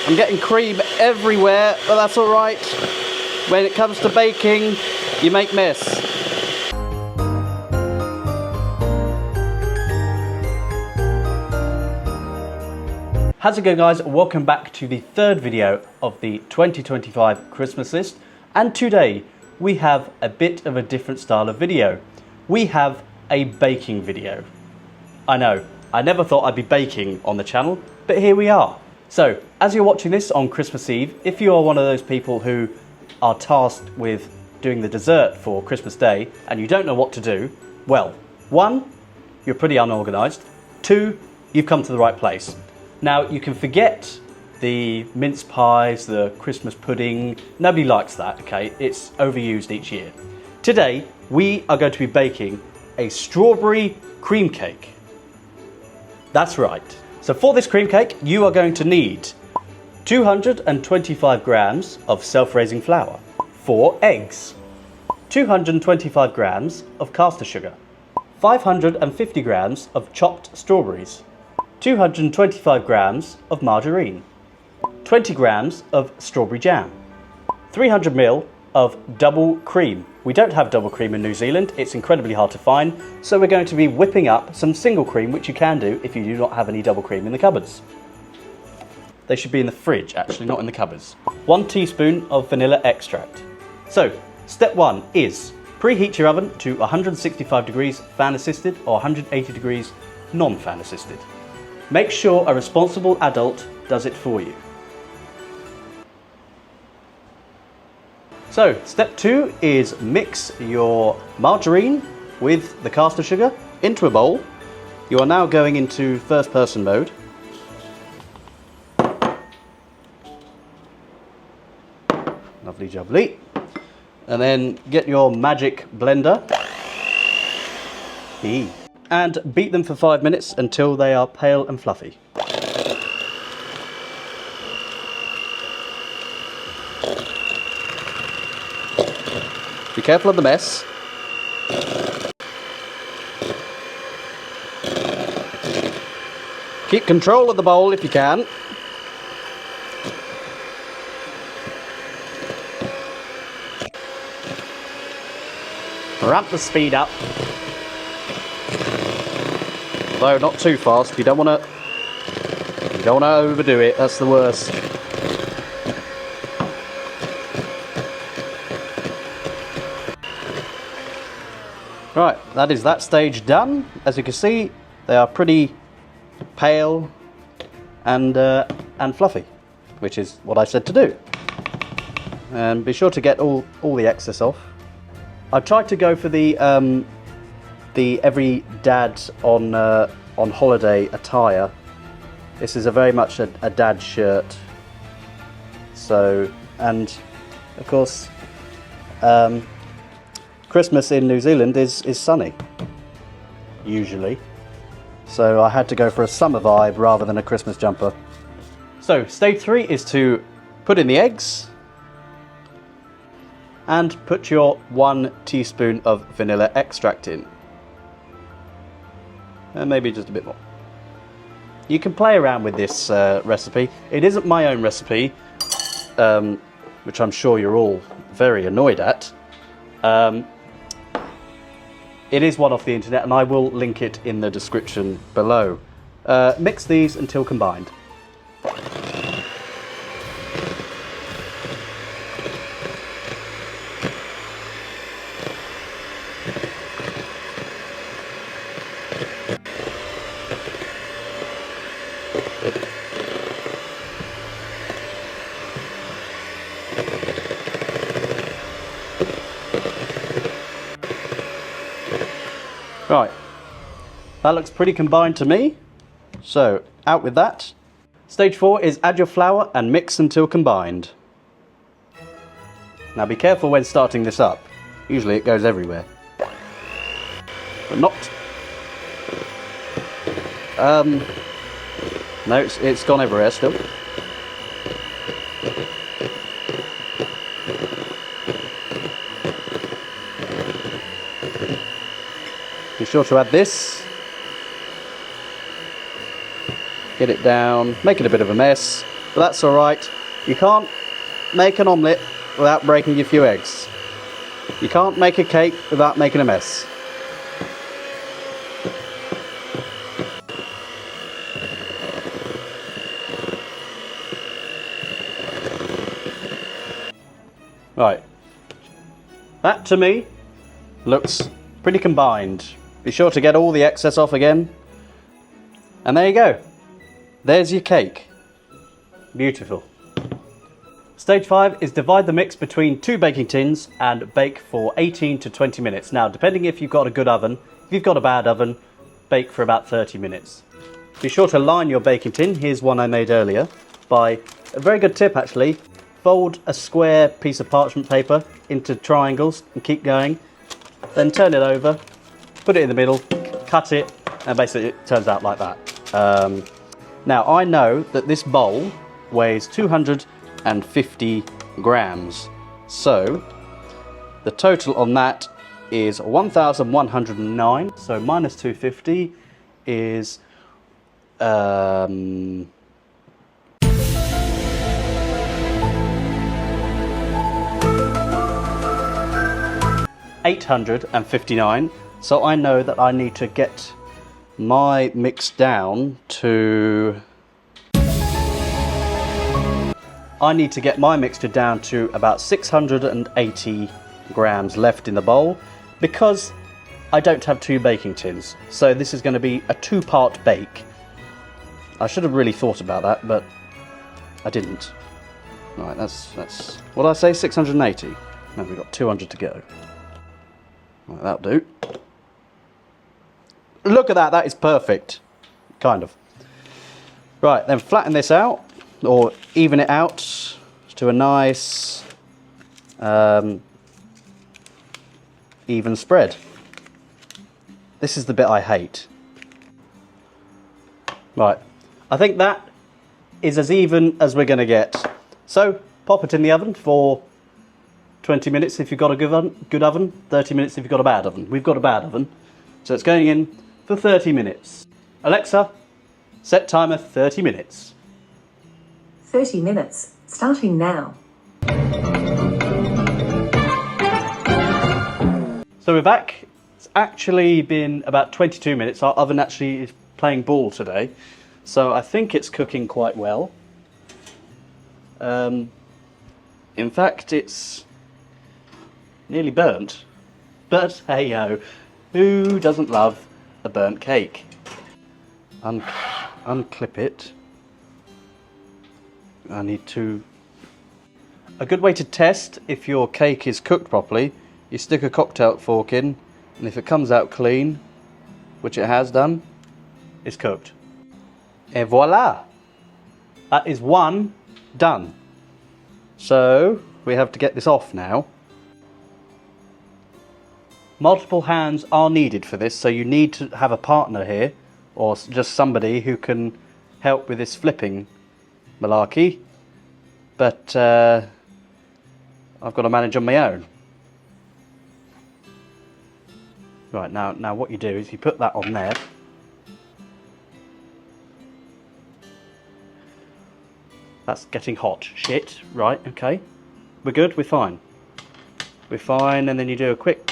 I'm getting cream everywhere, but that's all right. When it comes to baking, you make mess. How's it going, guys? Welcome back to the third video of the 2025 Christmas list. And today we have a bit of a different style of video. We have a baking video. I know, I never thought I'd be baking on the channel, but here we are. So, as you're watching this on Christmas Eve, if you are one of those people who are tasked with doing the dessert for Christmas Day and you don't know what to do, well, one, you're pretty unorganised. Two, you've come to the right place. Now, you can forget the mince pies, the Christmas pudding. Nobody likes that, okay? It's overused each year. Today, we are going to be baking a strawberry cream cake. That's right. So for this cream cake, you are going to need 225 grams of self-raising flour, 4 eggs, 225 grams of caster sugar, 550 grams of chopped strawberries, 225 grams of margarine, 20 grams of strawberry jam, 300 ml of double cream. We don't have double cream in New Zealand, it's incredibly hard to find, so we're going to be whipping up some single cream, which you can do if you do not have any double cream in the cupboards. They should be in the fridge, actually, not in the cupboards. 1 teaspoon of vanilla extract. So, step 1 is preheat your oven to 165 degrees fan assisted or 180 degrees non-fan assisted. Make sure a responsible adult does it for you. So, step 2 is mix your margarine with the caster sugar into a bowl. You are now going into first person mode. Lovely jubbly. And then get your magic blender. And beat them for 5 minutes until they are pale and fluffy. Be careful of the mess. Keep control of the bowl if you can. Ramp the speed up. Although not too fast. You don't want to overdo it. That's the worst. Right, that is that stage done. As you can see, they are pretty pale and fluffy, which is what I said to do. And be sure to get all the excess off. I've tried to go for the every dad on holiday attire. This is very much a dad shirt. So, and of course, Christmas in New Zealand is sunny, usually. So I had to go for a summer vibe rather than a Christmas jumper. So stage 3 is to put in the eggs and put your 1 teaspoon of vanilla extract in. And maybe just a bit more. You can play around with this recipe. It isn't my own recipe, which I'm sure you're all very annoyed at. It is one off the internet, and I will link it in the description below. Mix these until combined. Right, that looks pretty combined to me, so out with that. Stage 4 is add your flour and mix until combined. Now be careful when starting this up, usually it goes everywhere, but not. No, it's gone everywhere still. Be sure to add this. Get it down, make it a bit of a mess. but that's all right. You can't make an omelette without breaking your few eggs. You can't make a cake without making a mess. Right, that to me looks pretty combined. Be sure to get all the excess off again. And there you go. There's your cake. Beautiful. Stage 5 is divide the mix between 2 baking tins and bake for 18 to 20 minutes. Now, depending if you've got a good oven, if you've got a bad oven, bake for about 30 minutes. Be sure to line your baking tin. Here's one I made earlier by a very good tip actually. Fold a square piece of parchment paper into triangles and keep going. Then turn it over, put it in the middle, cut it, and basically it turns out like that. Now I know that this bowl weighs 250 grams. So the total on that is 1,109. So minus 250 is 859. So I know that I need to get my mix down to... I need to get my mixture down to about 680 grams left in the bowl because I don't have 2 baking tins. So this is going to be a 2-part bake. I should have really thought about that, but I didn't. Right, that's what did I say, 680? No, we've got 200 to go. Right, that'll do. Look at that, that is perfect. Kind of. Right, then flatten this out, or even it out to a nice even spread. This is the bit I hate. Right, I think that is as even as we're going to get. So, pop it in the oven for 20 minutes if you've got a good oven, 30 minutes if you've got a bad oven. We've got a bad oven, so it's going in for 30 minutes. Alexa, set timer 30 minutes. 30 minutes, starting now. So we're back. It's actually been about 22 minutes. Our oven actually is playing ball today, so I think it's cooking quite well. In fact, it's nearly burnt, but hey ho, who doesn't love a burnt cake? Unclip it. I need to... A good way to test if your cake is cooked properly, you stick a cocktail fork in, and if it comes out clean, which it has done, it's cooked. Et voila! That is one done. So we have to get this off now. Multiple hands are needed for this, so you need to have a partner here, or just somebody who can help with this flipping malarkey. But I've got to manage on my own. Right, now what you do is you put that on there. That's getting hot. Shit. Right, okay. We're good, we're fine. We're fine, and then you do a quick...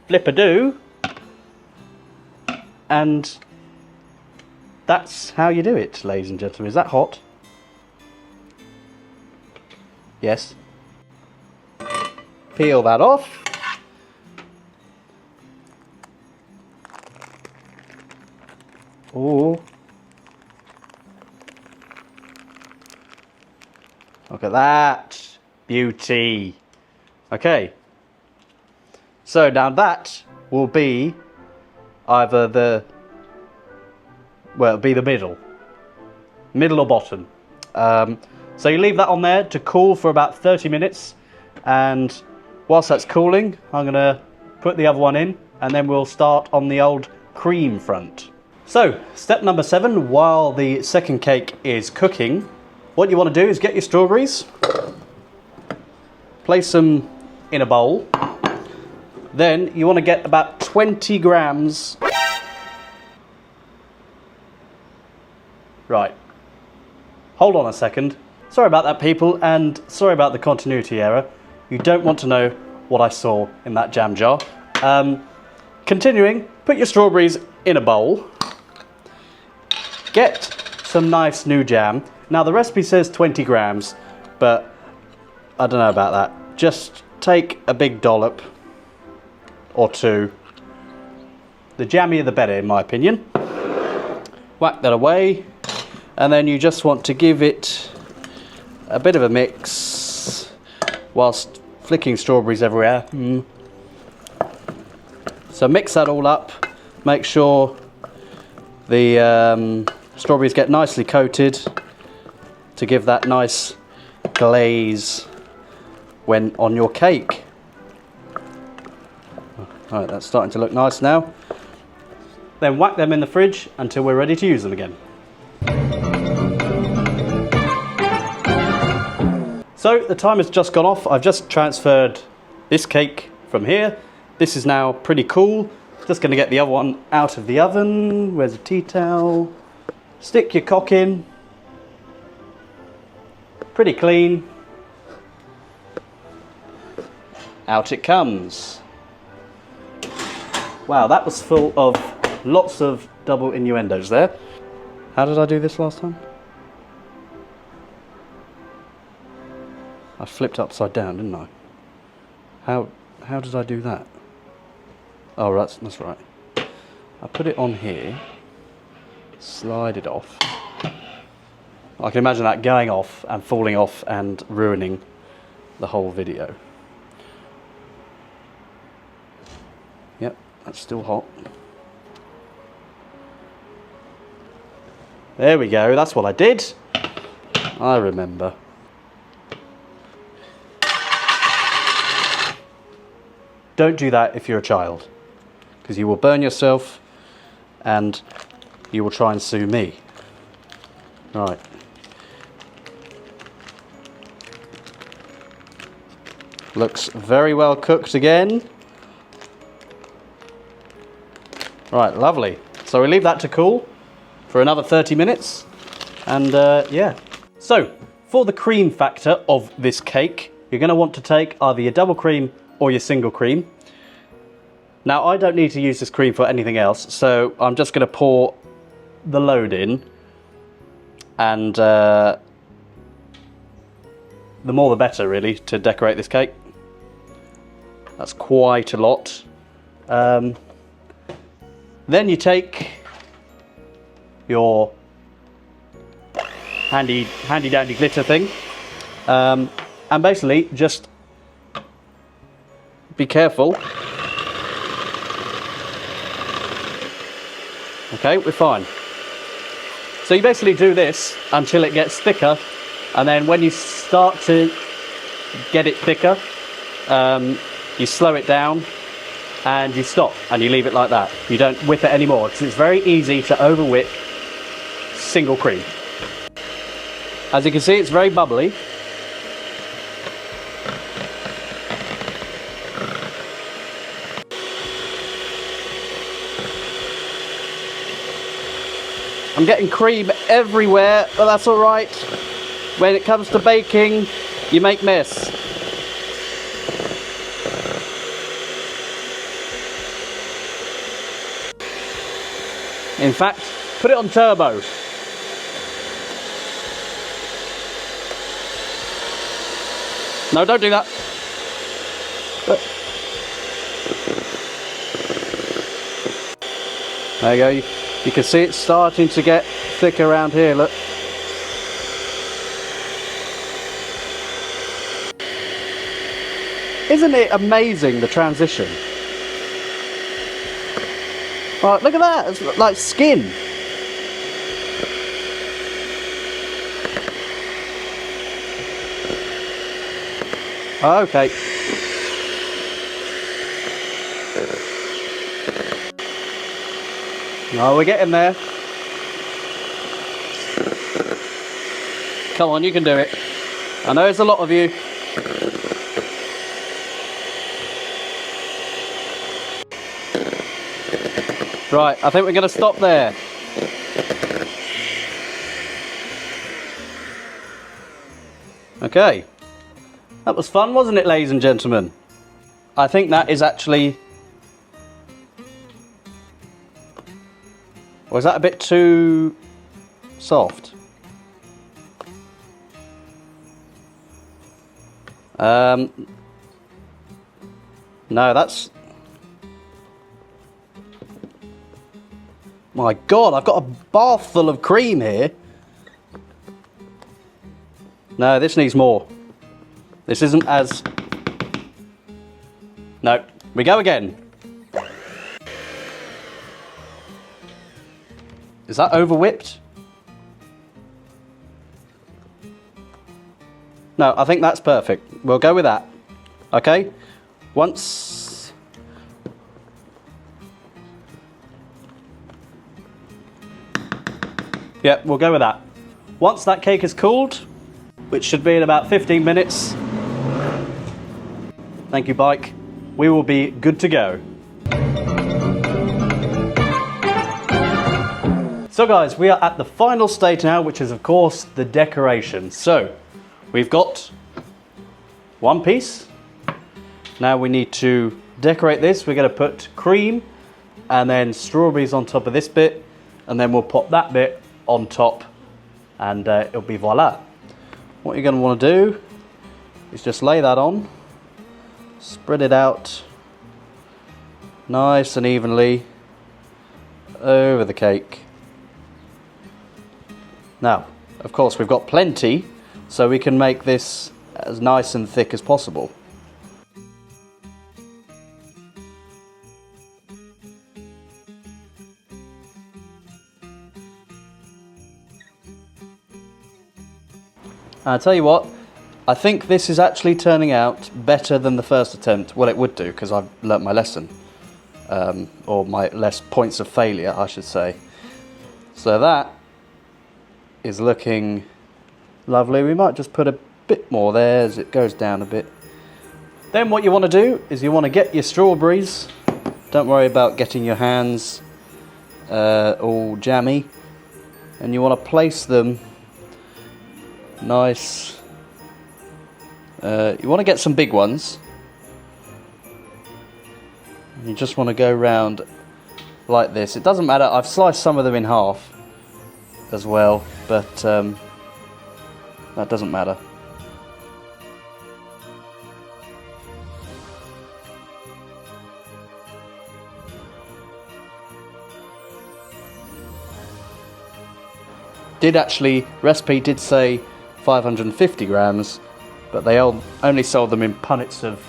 flip-a-do. And that's how you do it, ladies and gentlemen. Is that hot? Yes. Peel that off. Oh. Look at that. Beauty. Okay. So now that will be either the... well, it'll be the middle or bottom. So you leave that on there to cool for about 30 minutes, and whilst that's cooling I'm going to put the other one in, and then we'll start on the old cream front. So step number 7, while the second cake is cooking, what you want to do is get your strawberries, place them in a bowl, then you want to get about 20 grams. Right. Hold on a second. Sorry about that, people, and sorry about the continuity error. You don't want to know what I saw in that jam jar. Continuing, put your strawberries in a bowl. Get some nice new jam. Now, the recipe says 20 grams, but I don't know about that. Just take a big dollop or two. The jammier the better, in my opinion. Whack that away, and then you just want to give it a bit of a mix whilst flicking strawberries everywhere. So mix that all up. Make sure the strawberries get nicely coated to give that nice glaze when on your cake. Alright, that's starting to look nice now. Then whack them in the fridge until we're ready to use them again. So the timer's just gone off. I've just transferred this cake from here. This is now pretty cool. Just going to get the other one out of the oven. Where's a tea towel? Stick your cock in. Pretty clean. Out it comes. Wow, that was full of lots of double innuendos there. How did I do this last time? I flipped upside down, didn't I? How did I do that? Oh, that's right. I put it on here, slide it off. I can imagine that going off and falling off and ruining the whole video. Yep, that's still hot. There we go, that's what I did. I remember. Don't do that if you're a child, because you will burn yourself and you will try and sue me. Right. Looks very well cooked again. Right, lovely. So we leave that to cool for another 30 minutes. And yeah. So, for the cream factor of this cake, you're going to want to take either your double cream or your single cream. Now, I don't need to use this cream for anything else, so I'm just going to pour the load in, and the more the better, really, to decorate this cake. That's quite a lot. Then you take your handy dandy glitter thing, and basically just be careful. Okay, we're fine. So you basically do this until it gets thicker, and then when you start to get it thicker, you slow it down and you stop and you leave it like that. You don't whip it anymore, because it's very easy to over whip single cream. As you can see, it's very bubbly. I'm getting cream everywhere, but that's all right. When it comes to baking, you make mess. In fact, put it on turbo. No, don't do that. There you go. You can see it's starting to get thick around here, look. Isn't it amazing, the transition? Right, look at that, it's like skin. Okay. Oh, we're getting there. Come on, you can do it. I know there's a lot of you. Right, I think we're going to stop there. Okay. That was fun, wasn't it, ladies and gentlemen? I think that is actually... Was that a bit too soft? No, that's... My God, I've got a bath full of cream here. No, this needs more. This isn't as... No, we go again. Is that over whipped? No, I think that's perfect. We'll go with that. Okay? Once... Yep, we'll go with that. Once that cake is cooled, which should be in about 15 minutes. Thank you, bike. We will be good to go. So guys, we are at the final stage now, which is of course the decoration. So we've got one piece. Now we need to decorate this. We're going to put cream and then strawberries on top of this bit, and then we'll pop that bit on top, and it'll be voila. What you're going to want to do is just lay that on, spread it out nice and evenly over the cake. Now, of course, we've got plenty, so we can make this as nice and thick as possible. I'll tell you what, I think this is actually turning out better than the first attempt. Well, it would do, because I've learnt my lesson. Or my less points of failure, I should say. So that is looking lovely. We might just put a bit more there as it goes down a bit. Then what you want to do is you want to get your strawberries. Don't worry about getting your hands all jammy. And you want to place them nice. You want to get some big ones. You just want to go round like this. It doesn't matter, I've sliced some of them in half as well, but that doesn't matter. Recipe did say 550 grams, but they only sold them in punnets of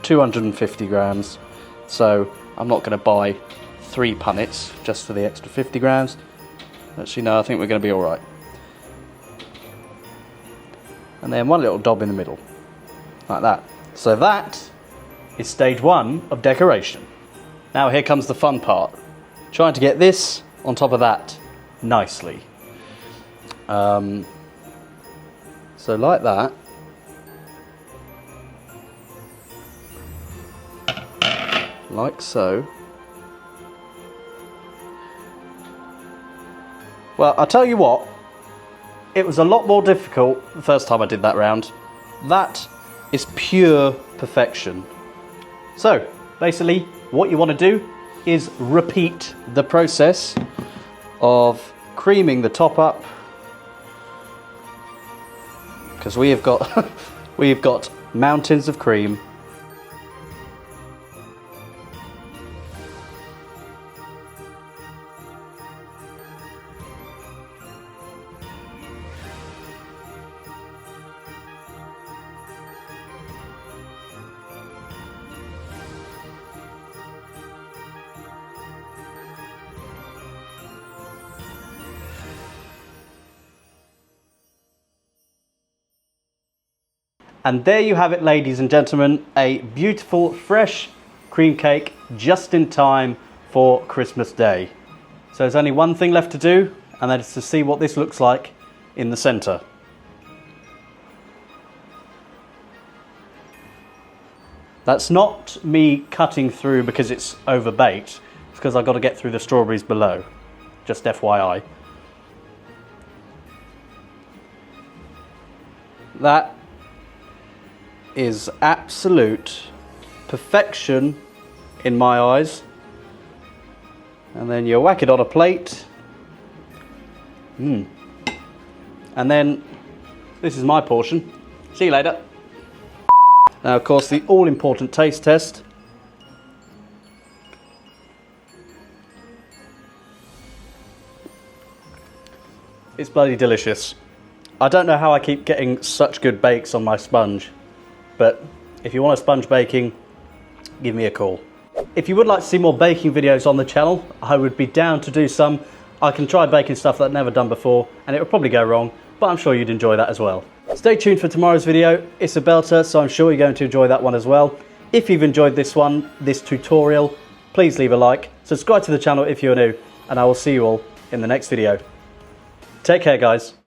250 grams. So I'm not going to buy 3 punnets just for the extra 50 grams. Actually, no, I think we're going to be all right. And then one little dob in the middle, like that. So that is stage 1 of decoration. Now here comes the fun part. Trying to get this on top of that nicely. So like that. Like so. Well, I'll tell you what, it was a lot more difficult the first time I did that round. That is pure perfection. So, basically, what you want to do is repeat the process of creaming the top up, because we have got mountains of cream. And there you have it, ladies and gentlemen, a beautiful fresh cream cake just in time for Christmas Day. So there's only one thing left to do, and that is to see what this looks like in the centre. That's not me cutting through because it's overbaked. It's because I've got to get through the strawberries below. Just FYI. That is absolute perfection in my eyes. And then you whack it on a plate. And then this is my portion. See you later. Now, of course, the all-important taste test. It's bloody delicious. I don't know how I keep getting such good bakes on my sponge, but if you want a sponge baking, give me a call. If you would like to see more baking videos on the channel, I would be down to do some. I can try baking stuff that I've never done before, and it would probably go wrong, but I'm sure you'd enjoy that as well. Stay tuned for tomorrow's video. It's a belter, so I'm sure you're going to enjoy that one as well. If you've enjoyed this tutorial, please leave a like, subscribe to the channel if you're new, and I will see you all in the next video. Take care, guys.